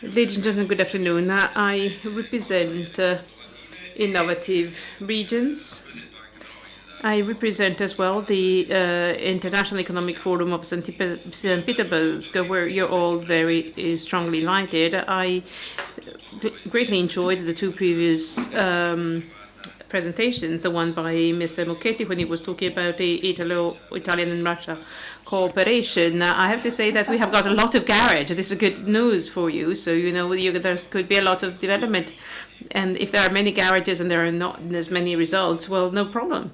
Ladies and gentlemen, good afternoon. I represent innovative regions. I represent as well the International Economic Forum of St. Petersburg, where you're all very strongly united. I greatly enjoyed the two previous presentations, the one by Mr. Mucchetti when he was talking about the Italian and Russia cooperation. I have to say that we have got a lot of garage. This is good news for you. So, there could be a lot of development. And if there are many garages and there are not as many results, well, no problem.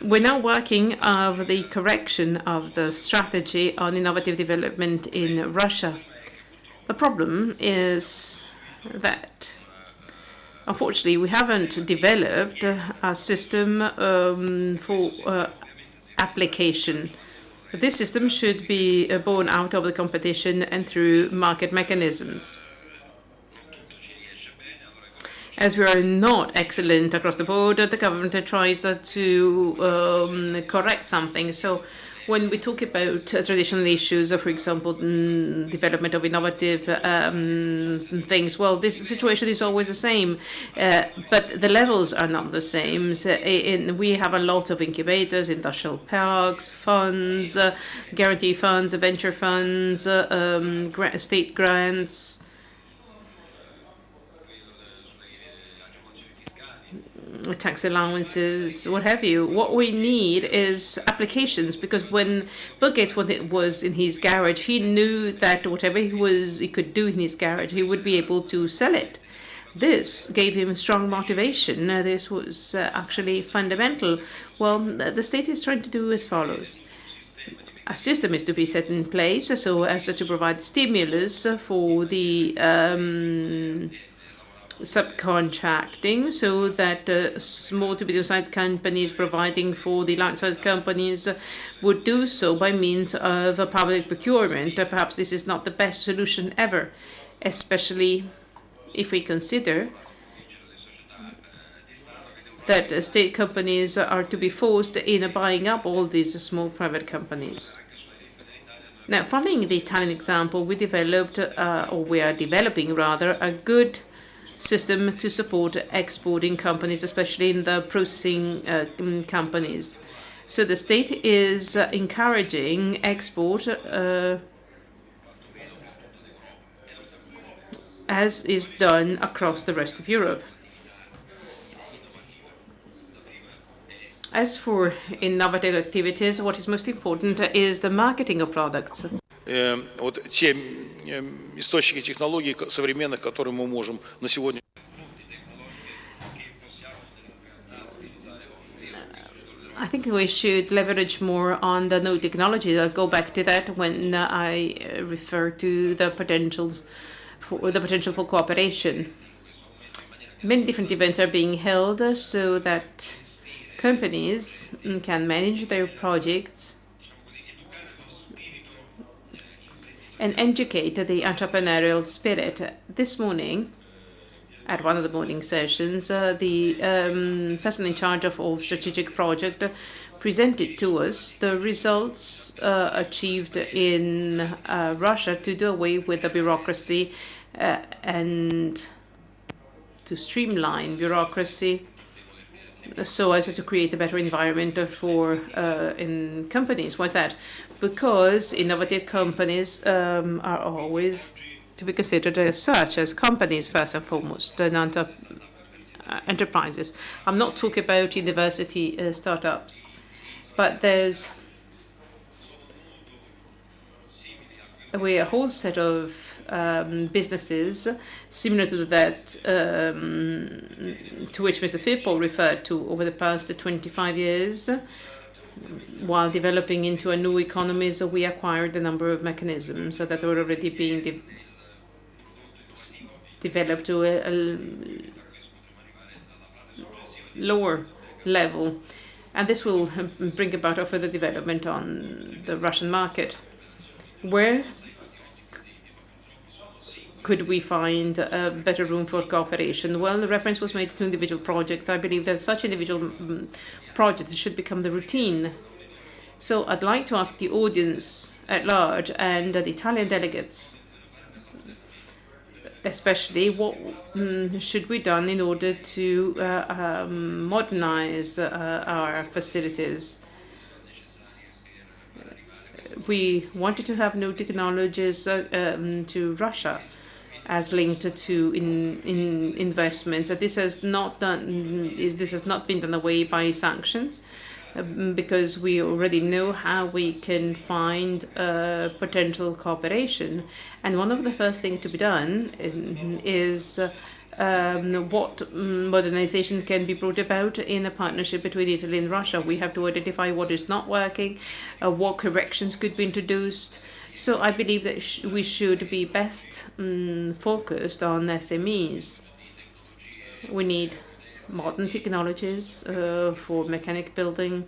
We're now working on the correction of the strategy on innovative development in Russia. The problem is that, unfortunately, we haven't developed a system for application. This system should be born out of the competition and through market mechanisms. As we are not excellent across the board, the government tries to correct something. So when we talk about traditional issues, for example, development of innovative things, well, this situation is always the same, but the levels are not the same. We have a lot of incubators, industrial parks, funds, guarantee funds, venture funds, state grants, tax allowances, what have you. What we need is applications, because when Bill Gates was in his garage, he knew that whatever he could do in his garage, he would be able to sell it. This gave him strong motivation. This was actually fundamental. Well, the state is trying to do as follows. A system is to be set in place so as to provide stimulus for the subcontracting, so that small to medium-sized companies providing for the large-sized companies would do so by means of a public procurement. Perhaps this is not the best solution ever, especially if we consider that state companies are to be forced in buying up all these small private companies. Now, following the Italian example, we developed, or we are developing rather, a good system to support exporting companies, especially in the processing companies. So the state is encouraging export as is done across the rest of Europe. As for innovative activities, what is most important is the marketing of products. Вот те источники технологий современных, которые мы можем на сегодня. I think we should leverage more on the new technology. I'll go back to that when I refer to the potential for cooperation. Many different events are being held so that companies can manage their projects and educate the entrepreneurial spirit. This morning, at one of the morning sessions, the person in charge of all strategic project presented to us the results achieved in Russia to do away with the bureaucracy and to streamline bureaucracy so as to create a better environment for in companies. Why is that? Because innovative companies are always to be considered as such, as companies first and foremost, and enterprises. I'm not talking about university startups, but there's a whole set of businesses similar to that to which Mr. Firpo referred to over the past 25 years. While developing into a new economies, we acquired a number of mechanisms that were already being developed to a lower level. And this will bring about a further development on the Russian market. Where could we find a better room for cooperation? Well, the reference was made to individual projects. I believe that such individual projects should become the routine. So I'd like to ask the audience at large and the Italian delegates especially what should be done in order to modernize our facilities. We wanted to have new technologies to Russia as linked to investments. This has not been done away by sanctions, because we already know how we can find potential cooperation. And one of the first things to be done is what modernization can be brought about in a partnership between Italy and Russia. We have to identify what is not working, what corrections could be introduced. So I believe that we should be best focused on SMEs. We need modern technologies for mechanic building,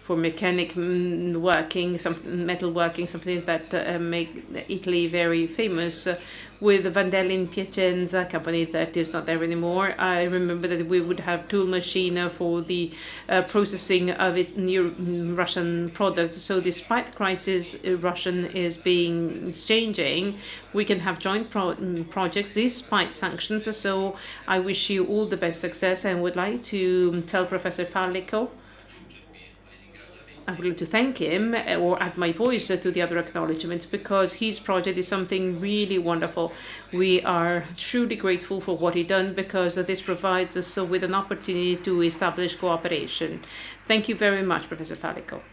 for mechanic working, metal working, something that make Italy very famous. With Vandelli in Piacenza, a company that is not there anymore, I remember that we would have tool machine for the processing of new Russian products. So despite the crisis, Russian is changing. We can have joint projects despite sanctions. So I wish you all the best success, and would like to tell Professor Fallico, I would like to thank him or add my voice to the other acknowledgements, because his project is something really wonderful. We are truly grateful for what he done, because this provides us with an opportunity to establish cooperation. Thank you very much, Professor Fallico.